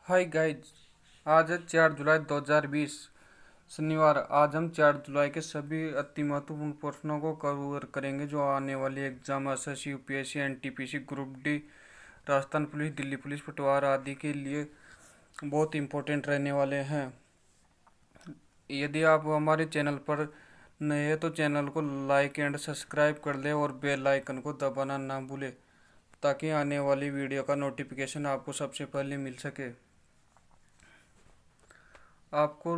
Hi guys. आज है 4 जुलाई 2020 शनिवार। आज हम 4 जुलाई के सभी अति महत्वपूर्ण प्रश्नों को कवर करेंगे जो आने वाली exam SSC, UPSC, NTPC, group D, Rajasthan police, Delhi police, पटवार आदि के लिए बहुत इम्पोर्टेंट रहने वाले हैं। यदि आप हमारे चैनल पर नए हैं तो चैनल को लाइक एंड सब्सक्राइब कर लें और बेल आइकन को दबाना ना भूलें ताकि आने वाली वीडियो का नोटिफिकेशन आपको सबसे पहले मिल सके। आपको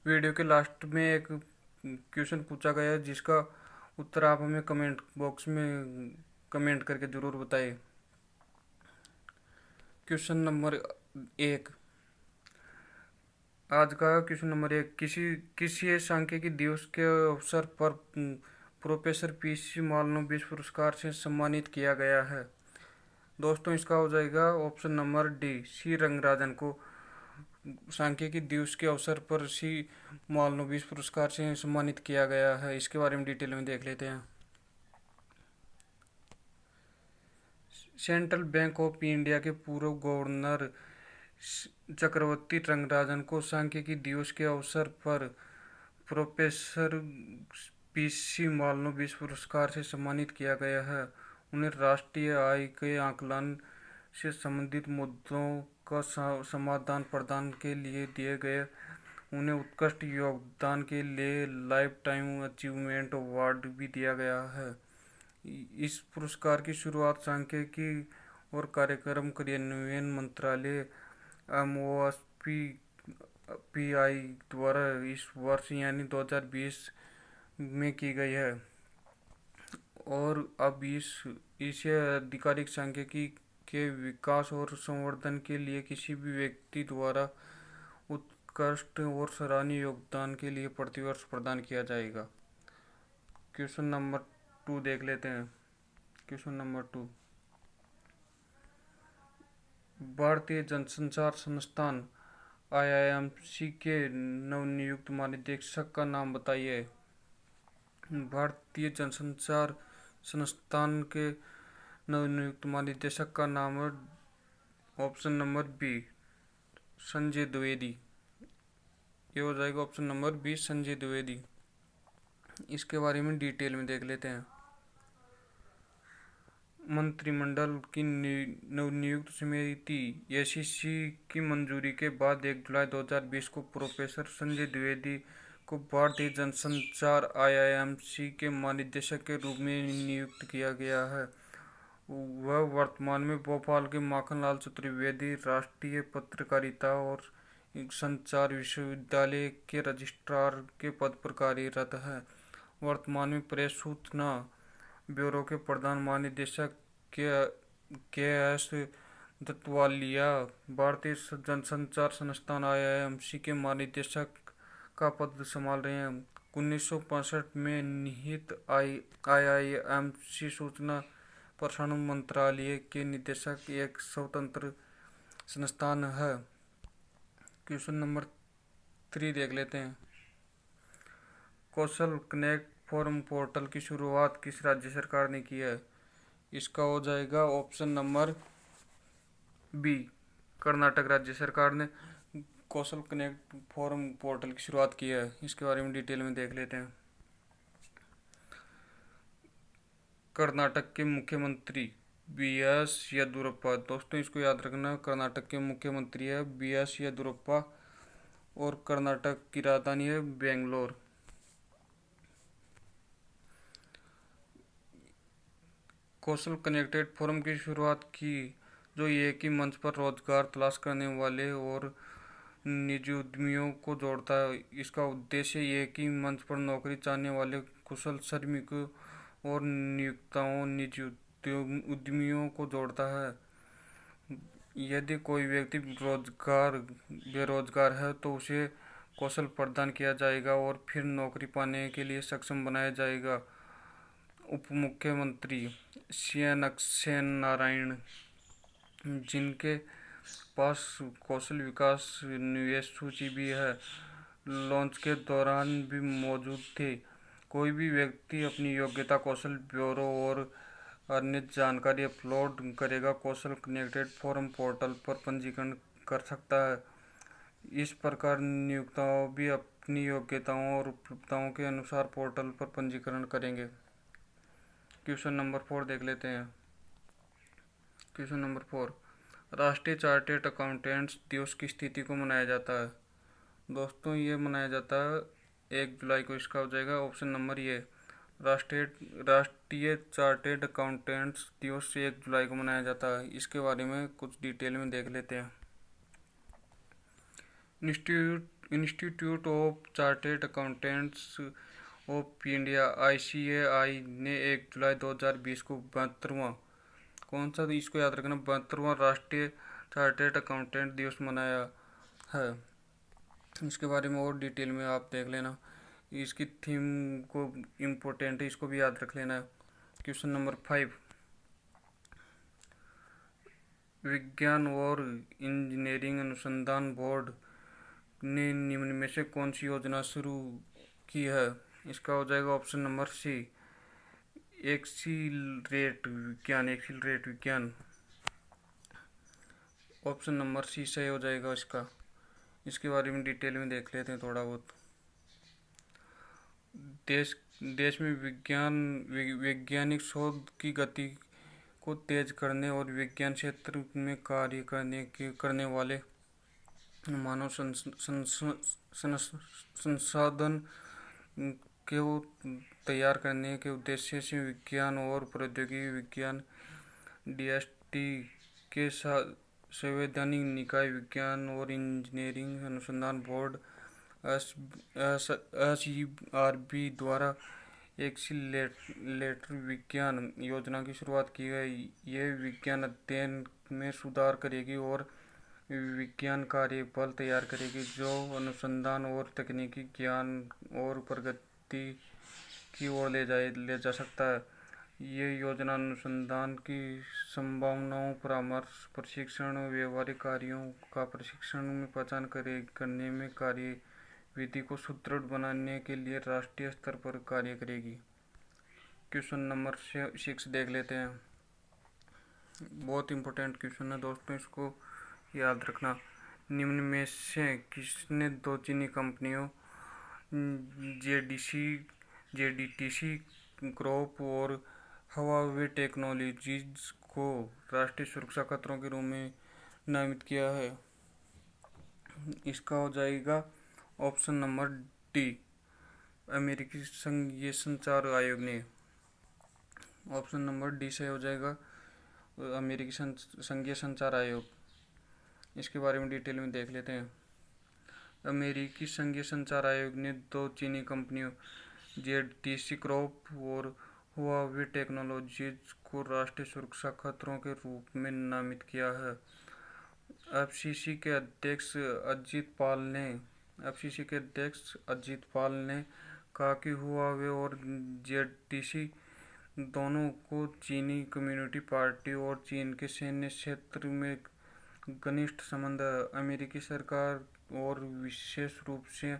वीडियो के लास्ट में एक क्वेश्चन पूछा गया है जिसका उत्तर आप हमें कमेंट बॉक्स में कमेंट करके ज़रूर बताएं। Question number 1। आज का क्वेश्चन नंबर 1, किसी सांख्यिकी दिवस के अवसर पर प्रोफेसर पीसी मालनोबिस पुरस्कार से सम्मानित किया गया है। दोस्तों, इसका हो जाएगा ऑप्शन नंबर डी, सी रंगराजन को सांख्यिकी दिवस के अवसर पर सी मालनोबिस पुरस्कार से सम्मानित किया गया है। इसके बारे में डिटेल में देख लेते हैं। सेंट्रल बैंक ऑफ इंडिया के पूर्व गवर्नर चक्रवर्ती रंगराजन को सांख्यिकी दिवस के अवसर पर प्रोफेसर पीसी मालनोबिस पुरस्कार से सम्मानित किया गया है। उन्हें राष्ट्रीय आय के आकलन से संबंधित मुद्दों का समाधान प्रदान के लिए दिए गए उन्हें उत्कृष्ट योगदान के लिए लाइफ टाइम अचीवमेंट अवार्ड भी दिया गया है। इस पुरस्कार की शुरुआत सांख्यिकी और कार्यक्रम क्रियान्वयन मंत्रालय MOSPI द्वारा इस वर्ष यानी 2020 में की गई है और अब इसे आधिकारिक सांख्यिकी के विकास और संवर्धन के लिए किसी भी व्यक्ति द्वारा उत्कृष्ट और सराहनीय योगदान के लिए प्रतिवर्ष प्रदान किया जाएगा। क्वेश्चन नंबर 2 देख लेते हैं। क्वेश्चन नंबर 2, भारतीय जनसंचार संस्थान IIMC के नवनियुक्त महानिदेशक का नाम बताइए। भारतीय जनसंचार संस्थान के नवनियुक्त महानिदेशक का नाम है option number B, Sanjay Dwivedi. ये हो जाएगा option number B, Sanjay Dwivedi. इसके बारे में डिटेल में देख लेते हैं। मंत्रिमंडल की नवनियुक्त समिति एसीसी की मंजूरी के बाद 1 जुलाई 2020 को प्रोफेसर संजय द्विवेदी को भारतीय जनसंचार IIMC के महानिदेशक के रूप में नियुक्त किया गया है। वह वर्तमान में भोपाल के माखनलाल चतुर्वेदी राष्ट्रीय पत्रकारिता और संचार विश्वविद्यालय के रजिस्ट्रार के पद पर कार्यरत है। वर्तमान में प्रेस सूचना ब्यूरो के प्रधान महानिदेशक के एस दत्तवालिया भारतीय जनसंचार संस्थान IIMC के महानिदेशक का पद संभाल रहे हैं। 1965 में निहित IIMC सूचना प्रसारण मंत्रालय के निदेशक एक स्वतंत्र संस्थान है। क्वेश्चन नंबर 3 देख लेते हैं। कौशल कनेक्ट फॉर्म पोर्टल की शुरुआत किस राज्य सरकार ने की है? इसका हो जाएगा ऑप्शन नंबर बी, कर्नाटक राज्य सरकार ने कौशल कनेक्ट फॉर्म पोर्टल की शुरुआत की है। इसके बारे में डिटेल में देख लेते हैं। कर्नाटक के मुख्यमंत्री BS येदियुरप्पा। दोस्तों, इसको याद रखना, कर्नाटक के मुख्यमंत्री है BS येदियुरप्पा और कर्नाटक की राजधानी है बेंगलोर। कौशल कनेक्टेड फोरम की शुरुआत की जो एक ही मंच पर रोजगार तलाश करने वाले और निजी उद्यमियों को जोड़ता है। इसका उद्देश्य एक ही मंच पर नौकरी चाहने वाले कुशल श्रमिकों और नियोक्ताओं निजी उद्यमियों को जोड़ता है। यदि कोई व्यक्ति बेरोजगार है तो उसे कौशल प्रदान किया जाएगा और फिर नौकरी पाने के लिए सक्षम बनाया जाएगा। उप मुख्यमंत्री CN अक्सेन नारायण, जिनके पास कौशल विकास निवेश सूची भी है, लॉन्च के दौरान भी मौजूद थे। कोई भी व्यक्ति अपनी योग्यता कौशल ब्यूरो और अन्य जानकारी अपलोड करेगा। कौशल कनेक्टेड फॉर्म पोर्टल पर पंजीकरण कर सकता है। इस प्रकार नियोक्ताओं भी अपनी योग्यताओं और उपलब्धताओं के अनुसार पोर्टल पर पंजीकरण करेंगे। क्वेश्चन नंबर 4 देख लेते हैं। क्वेश्चन नंबर 4, राष्ट्रीय चार्टेड अकाउंटेंट्स दिवस की तिथि को मनाया जाता है। दोस्तों ये मनाया जाता है 1 जुलाई को। इसका हो जाएगा ऑप्शन नंबर ये, राष्ट्रीय चार्टेड अकाउंटेंट्स दिवस 1 जुलाई को मनाया जाता है। इसके बारे में कुछ डिटेल में देख लेते हैं। Institute of chartered accountants of India ICAI ने 1 जुलाई 2020 को 72वां, कौन सा, इसको याद रखना, 72वां राष्ट्रीय चार्टेड अकाउंटेंट दिवस मनाया है। इसके बारे में और डिटेल में आप देख लेना। इसकी थीम को इम्पोर्टेंट है, इसको भी याद रख लेना है। क्वेश्चन नंबर 5, विज्ञान और इंजीनियरिंग अनुसंधान बोर्ड ने निम्न में से कौन सी योजना शुरू की है। इसका हो जाएगा ऑप्शन नंबर सी, एक्सीलरेट विज्ञान। ऑप्शन नंबर सी सही हो जाएगा इसका। इसके बारे में डिटेल में देख लेते हैं थोड़ा बहुत। देश में वैज्ञानिक शोध की गति को तेज करने और विज्ञान क्षेत्र में कार्य करने वाले मानव संसाधन को तैयार करने के उद्देश्य से विज्ञान और प्रौद्योगिकी विज्ञान DST के साथ संवैधानिक निकाय विज्ञान और इंजीनियरिंग अनुसंधान बोर्ड SERB द्वारा एक्सीलरेटर विज्ञान योजना की शुरुआत की गई। यह विज्ञान अध्ययन में सुधार करेगी और विज्ञान कार्य बल तैयार करेगी जो अनुसंधान और तकनीकी ज्ञान और प्रगति की ओर ले जा सकता है। ये योजना अनुसंधान की संभावनाओं, परामर्श, प्रशिक्षण और व्यवहारिक कार्यों का प्रशिक्षण में पहचान करने में कार्य विधि को सुदृढ़ बनाने के लिए राष्ट्रीय स्तर पर कार्य करेगी। क्वेश्चन नंबर 6 देख लेते हैं। बहुत इंपॉर्टेंट क्वेश्चन है दोस्तों, इसको याद रखना। निम्न में से किसने 2 चीनी कंपनियों JDTC क्रॉप और हवावे टेक्नोलॉजीज को राष्ट्रीय सुरक्षा खतरों के रूप में नामित किया है। इसका हो जाएगा ऑप्शन नंबर डी, अमेरिकी संघीय संचार आयोग ने। ऑप्शन नंबर डी से हो जाएगा अमेरिकी संघीय संचार आयोग। इसके बारे में डिटेल में देख लेते हैं। अमेरिकी संघीय संचार आयोग ने 2 चीनी कंपनियों JDTC क्रॉप और हुआवे टेक्नोलॉजीज को राष्ट्रीय सुरक्षा खतरों के रूप में नामित किया है। FCC के अध्यक्ष अजीत पाल ने कहा कि हुआवे और JDTC दोनों को चीनी कम्युनिस्ट पार्टी और चीन के सैन्य क्षेत्र में घनिष्ठ संबंध है। अमेरिकी सरकार और विशेष रूप से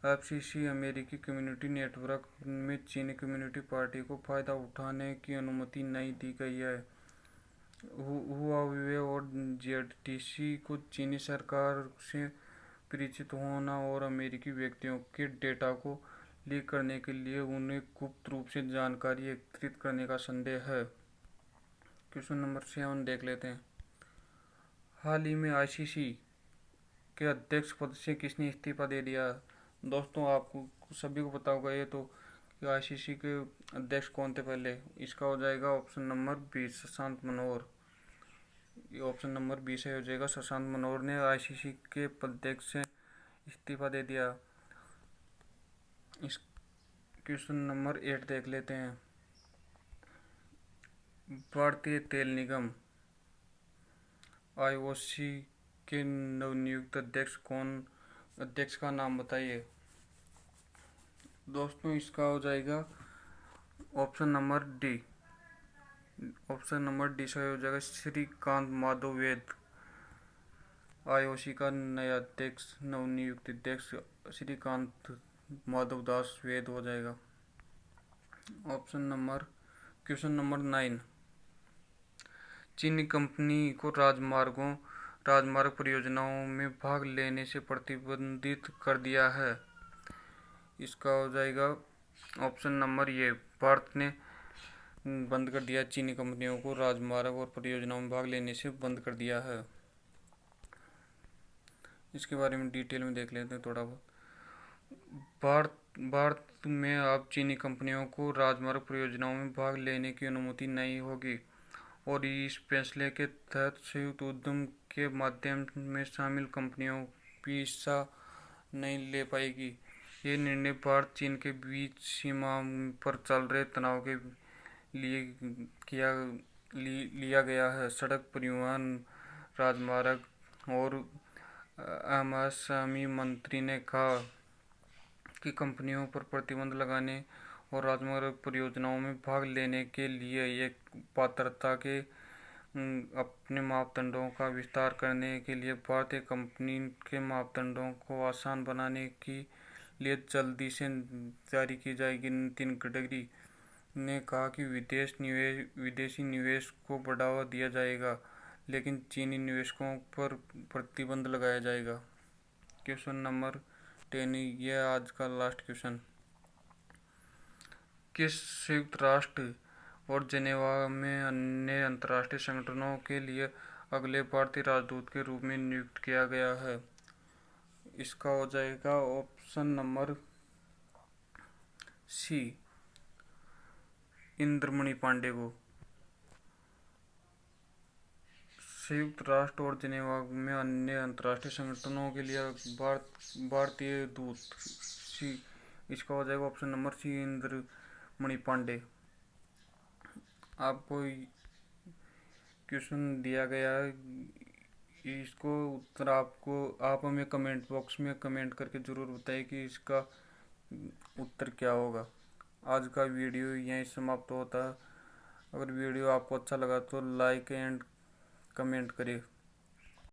FCC अमेरिकी कम्युनिटी नेटवर्क में चीनी कम्युनिस्ट पार्टी को फायदा उठाने की अनुमति नहीं दी गई है। हुआवे और JDTC को चीनी सरकार से परिचित होना और अमेरिकी व्यक्तियों के डेटा को लीक करने के लिए उन्हें गुप्त रूप से जानकारी एकत्रित करने का संदेह है। क्वेश्चन नंबर 7 देख लेते हैं। हाल ही में ICC के अध्यक्ष पद से किसने इस्तीफा दे दिया। दोस्तों आपको सभी को पता होगा ये तो कि ICC के अध्यक्ष कौन थे पहले। इसका हो जाएगा option number B, Shashank Manohar. Option number B से हो जाएगा शशांक मनोहर ने ICC के अध्यक्ष से इस्तीफा दे दिया। इस क्वेश्चन नंबर 8 देख लेते हैं। भारतीय तेल निगम IOC के नवनियुक्त अध्यक्ष का नाम बताइए। दोस्तों इसका हो जाएगा option number D. Option number D से हो जाएगा श्रीकांत माधव वैद। IOC का नया नवनियुक्त अध्यक्ष श्रीकांत माधव दास वैद हो जाएगा। क्वेश्चन नंबर 9, चीनी कंपनी को राजमार्ग परियोजनाओं में भाग लेने से प्रतिबंधित कर दिया है। इसका हो जाएगा ऑप्शन नंबर ये, भारत ने बंद कर दिया चीनी कंपनियों को राजमार्ग और परियोजनाओं में भाग लेने से बंद कर दिया है। इसके बारे में डिटेल में देख लेते हैं थोड़ा बहुत। भारत में अब चीनी कंपनियों को राजमार्ग परियोजनाओं में भाग लेने की अनुमति नहीं होगी और इस फैसले के तहत संयुक्त उद्यम के माध्यम में शामिल कंपनियों भी हिस्सा नहीं ले पाएगी। ये निर्णय भारत चीन के बीच सीमा पर चल रहे तनाव के लिए लिया गया है। सड़क परिवहन, राजमार्ग और एमएसएमई मंत्री ने कहा कि कंपनियों पर प्रतिबंध लगाने और राजमार्ग परियोजनाओं में भाग लेने के लिए एक पात्रता के अपने मापदंडों का विस्तार करने के लिए भारतीय कंपनी के मापदंडों को आसान बनाने के लिए जल्दी से जारी की जाएगी। नितिन गडकरी ने कहा कि विदेशी निवेश को बढ़ावा दिया जाएगा, लेकिन चीनी निवेशकों पर प्रतिबंध लगाया जाएगा। क्वेश्चन नंबर 10, यह आज का लास्ट क्वेश्चन। किस संयुक्त राष्ट्र और जेनेवा में अन्य अंतर्राष्ट्रीय संगठनों के लिए अगले भारतीय राजदूत के रूप में नियुक्त किया गया है? इसका हो जाएगा option number C, Indramani Pandey को। संयुक्त राष्ट्र और जेनेवा में अन्य अंतर्राष्ट्रीय संगठनों के लिए भारतीय दूत सी, इसका हो जाएगा option number C, Indramani Pandey. आपको क्वेश्चन दिया गया है, इसको उत्तर आप हमें कमेंट बॉक्स में कमेंट करके ज़रूर बताइए कि इसका उत्तर क्या होगा। आज का वीडियो यहीं समाप्त होता है। अगर वीडियो आपको अच्छा लगा तो लाइक एंड कमेंट करिए।